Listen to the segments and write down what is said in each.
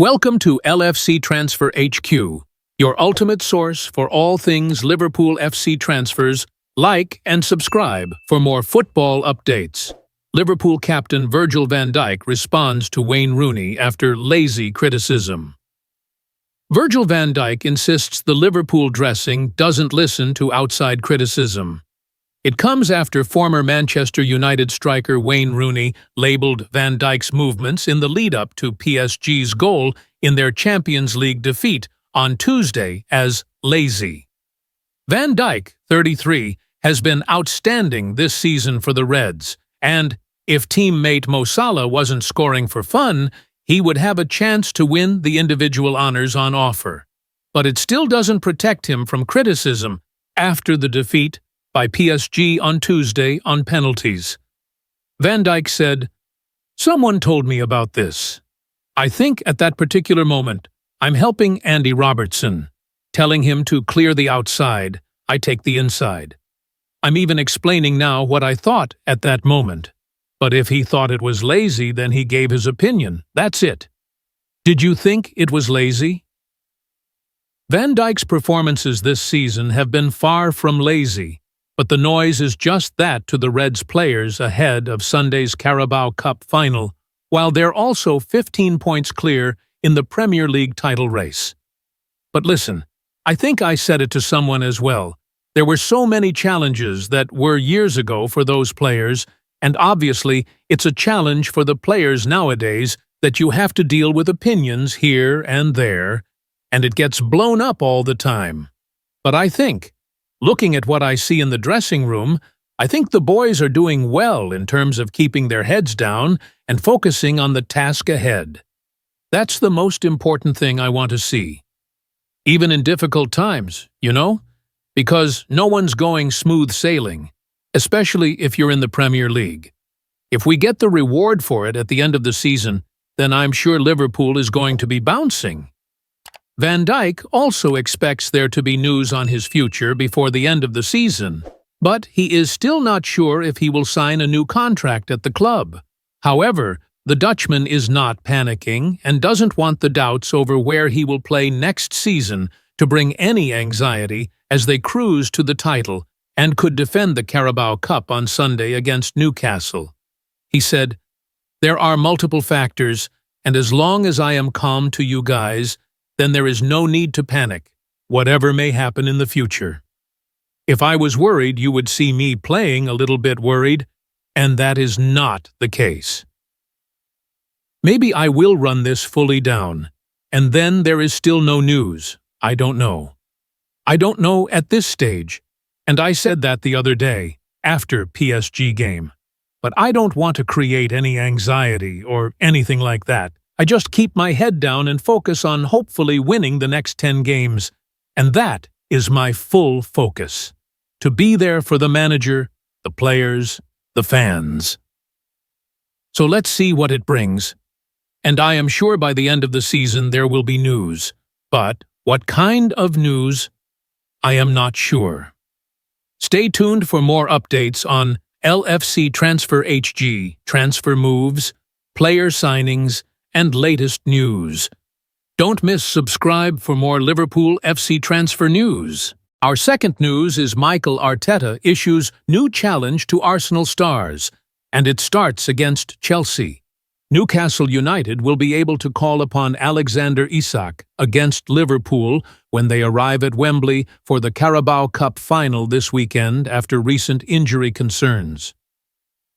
Welcome to LFC Transfer HQ, your ultimate source for all things Liverpool FC transfers. Like and subscribe for more football updates. Liverpool captain Virgil van Dijk responds to Wayne Rooney after lazy criticism. Virgil van Dijk insists the Liverpool dressing doesn't listen to outside criticism. It comes after former Manchester United striker Wayne Rooney labelled Van Dijk's movements in the lead-up to PSG's goal in their Champions League defeat on Tuesday as lazy. Van Dijk, 33, has been outstanding this season for the Reds, and if teammate Mo Salah wasn't scoring for fun, he would have a chance to win the individual honours on offer. But it still doesn't protect him from criticism after the defeat by PSG on Tuesday on penalties. Van Dijk said, "Someone told me about this. I think at that particular moment, I'm helping Andy Robertson, telling him to clear the outside, I take the inside. I'm even explaining now what I thought at that moment. But if he thought it was lazy, then he gave his opinion. That's it. Did you think it was lazy?" Van Dijk's performances this season have been far from lazy, but the noise is just that to the Reds players ahead of Sunday's Carabao Cup final, while they're also 15 points clear in the Premier League title race. But listen, I think I said it to someone as well. There were so many challenges that were years ago for those players, and obviously it's a challenge for the players nowadays that you have to deal with opinions here and there, and it gets blown up all the time. But I think, looking at what I see in the dressing room, I think the boys are doing well in terms of keeping their heads down and focusing on the task ahead. That's the most important thing I want to see. Even in difficult times, you know? Because no one's going smooth sailing, especially if you're in the Premier League. If we get the reward for it at the end of the season, then I'm sure Liverpool is going to be bouncing. Van Dijk also expects there to be news on his future before the end of the season, but he is still not sure if he will sign a new contract at the club. However, the Dutchman is not panicking and doesn't want the doubts over where he will play next season to bring any anxiety as they cruise to the title and could defend the Carabao Cup on Sunday against Newcastle. He said, "There are multiple factors, and as long as I am calm to you guys, then there is no need to panic, whatever may happen in the future. If I was worried, you would see me playing a little bit worried, and that is not the case. Maybe I will run this fully down, and then there is still no news. I don't know. I don't know at this stage, and I said that the other day, after PSG game. But I don't want to create any anxiety or anything like that. I just keep my head down and focus on hopefully winning the next 10 games, and that is my full focus. To be there for the manager, the players, the fans. So let's see what it brings. And I am sure by the end of the season there will be news. But what kind of news? I am not sure. Stay tuned for more updates on LFC Transfer HG, transfer moves, player signings, and latest news. Don't miss subscribe for more Liverpool FC transfer news. Our second news is Mikel Arteta issues new challenge to Arsenal stars, and it starts against Chelsea. Newcastle United will be able to call upon Alexander Isak against Liverpool when they arrive at Wembley for the Carabao Cup final this weekend after recent injury concerns.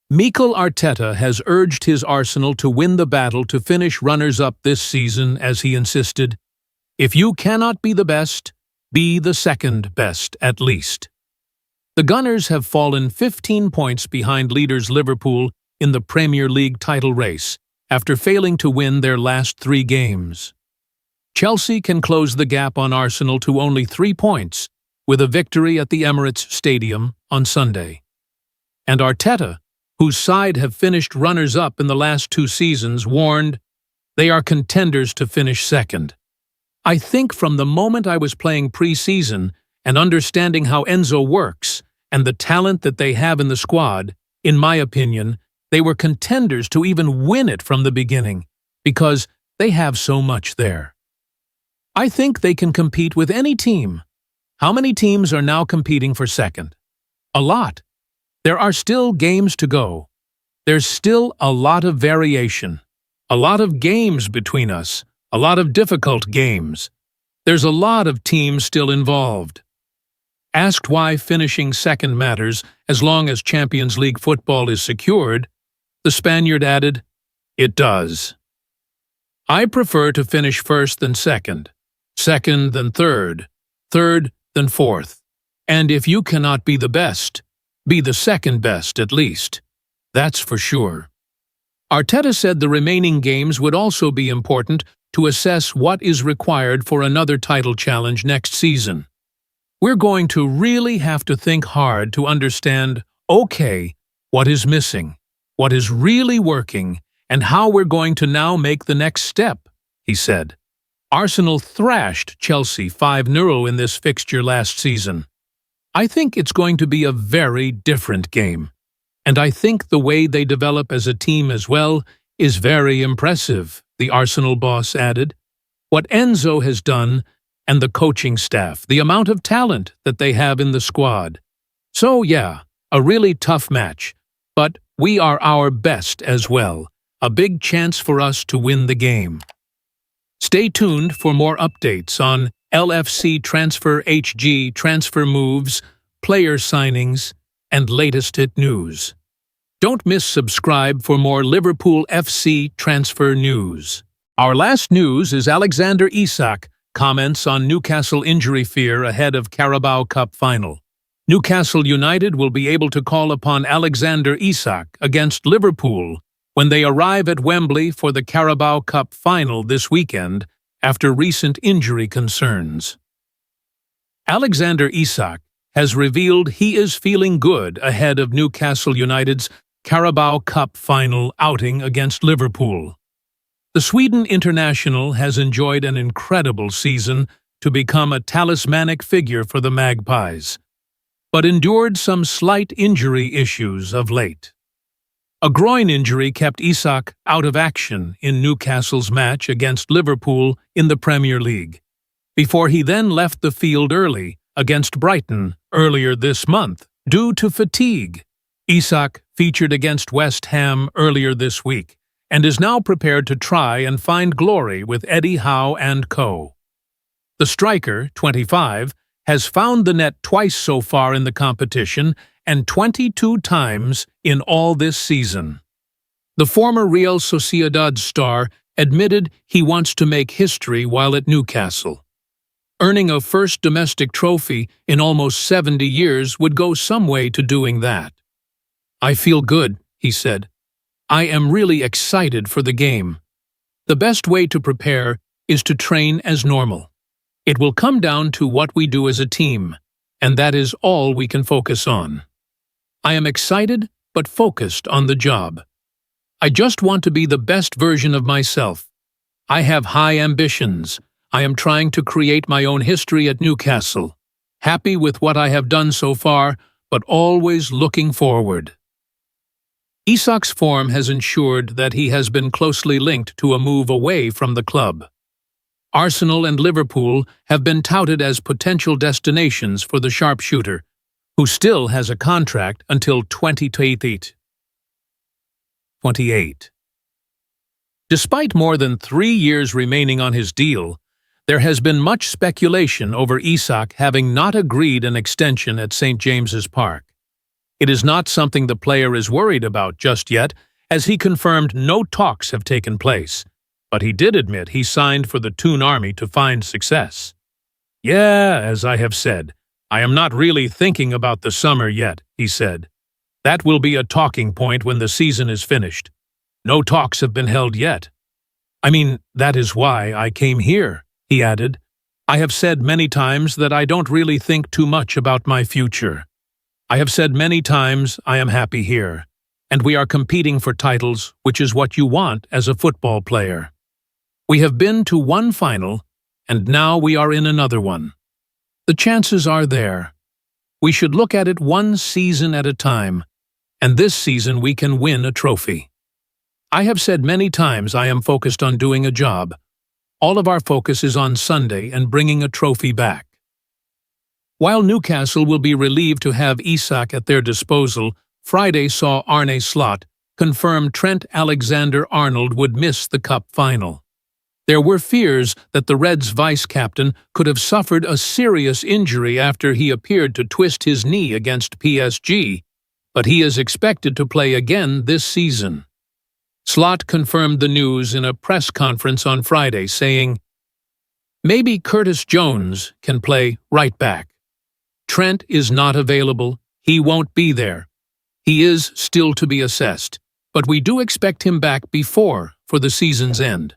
Mikel Arteta has urged his Arsenal to win the battle to finish runners-up this season as he insisted, "If you cannot be the best, be the second best at least." The Gunners have fallen 15 points behind leaders Liverpool in the Premier League title race, after failing to win their last 3 games. Chelsea can close the gap on Arsenal to only 3 points, with a victory at the Emirates Stadium on Sunday. And Arteta, whose side have finished runners-up in the last 2 seasons, warned, "They are contenders to finish second." I think from the moment I was playing pre-season and understanding how Enzo works and the talent that they have in the squad, in my opinion, they were contenders to even win it from the beginning, because They have so much there. I think they can compete with any team. How many teams are now competing for second? A lot. There are still games to go. There's still a lot of variation. A lot of games between us. A lot of difficult games. There's a lot of teams still involved. Asked why finishing second matters as long as Champions League football is secured, the Spaniard added, "It does. I prefer to finish first than second, second than third, third than fourth. And if you cannot be the best, be the second best at least. That's for sure." Arteta said the remaining games would also be important to assess what is required for another title challenge next season. We're going to really have to think hard to understand, okay, what is missing, what is really working, and how we're going to now make the next step, he said. Arsenal thrashed Chelsea 5-0 in this fixture last season. I think it's going to be a very different game. And I think the way they develop as a team as well is very impressive, the Arsenal boss added. What Enzo has done, and the coaching staff, the amount of talent that they have in the squad. So yeah, a really tough match, but we are our best as well. A big chance for us to win the game. Stay tuned for more updates on LFC Transfer HG transfer moves, player signings, and latest hit news. Don't miss subscribe for more Liverpool FC transfer news. Our last news is Alexander Isak comments on Newcastle injury fear ahead of Carabao Cup final. Newcastle United will be able to call upon Alexander Isak against Liverpool when they arrive at Wembley for the Carabao Cup final this weekend after recent injury concerns. Alexander Isak has revealed he is feeling good ahead of Newcastle United's Carabao Cup final outing against Liverpool. The Sweden international has enjoyed an incredible season to become a talismanic figure for the Magpies, but endured some slight injury issues of late. A groin injury kept Isak out of action in Newcastle's match against Liverpool in the Premier League, before he then left the field early against Brighton earlier this month due to fatigue. Isak featured against West Ham earlier this week and is now prepared to try and find glory with Eddie Howe and co. The striker, 25, has found the net twice so far in the competition and 22 times in all this season. The former Real Sociedad star admitted he wants to make history while at Newcastle. Earning a first domestic trophy in almost 70 years would go some way to doing that. "I feel good," he said. "I am really excited for the game. The best way to prepare is to train as normal. It will come down to what we do as a team, and that is all we can focus on. I am excited but focused on the job. I just want to be the best version of myself. I have high ambitions. I am trying to create my own history at Newcastle. Happy with what I have done so far, but always looking forward." Isak's form has ensured that he has been closely linked to a move away from the club. Arsenal and Liverpool have been touted as potential destinations for the sharpshooter, who still has a contract until 2028. Despite more than 3 years remaining on his deal, there has been much speculation over Isak having not agreed an extension at St. James's Park. It is not something the player is worried about just yet, as he confirmed no talks have taken place, but he did admit he signed for the Toon Army to find success. "Yeah, as I have said, I am not really thinking about the summer yet," he said. "That will be a talking point when the season is finished. No talks have been held yet. I mean, that is why I came here," he added. "I have said many times that I don't really think too much about my future. I have said many times I am happy here, and we are competing for titles, which is what you want as a football player. We have been to one final, and now we are in another one. The chances are there. We should look at it one season at a time, and this season we can win a trophy. I have said many times I am focused on doing a job. All of our focus is on Sunday and bringing a trophy back. While Newcastle will be relieved to have Isak at their disposal, Friday saw Arne Slot confirm Trent Alexander-Arnold would miss the cup final. There were fears that the Reds' vice-captain could have suffered a serious injury after he appeared to twist his knee against PSG, but he is expected to play again this season. Slot confirmed the news in a press conference on Friday, saying, "Maybe Curtis Jones can play right back. Trent is not available, he won't be there. He is still to be assessed, but we do expect him back for the season's end."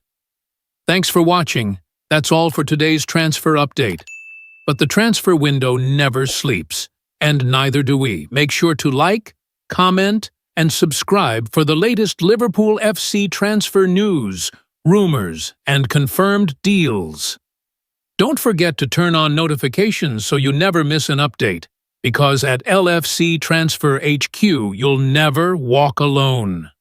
Thanks for watching. That's all for today's transfer update. But the transfer window never sleeps, and neither do we. Make sure to like, comment, and subscribe for the latest Liverpool FC transfer news, rumors, and confirmed deals. Don't forget to turn on notifications so you never miss an update, because at LFC Transfer HQ you'll never walk alone.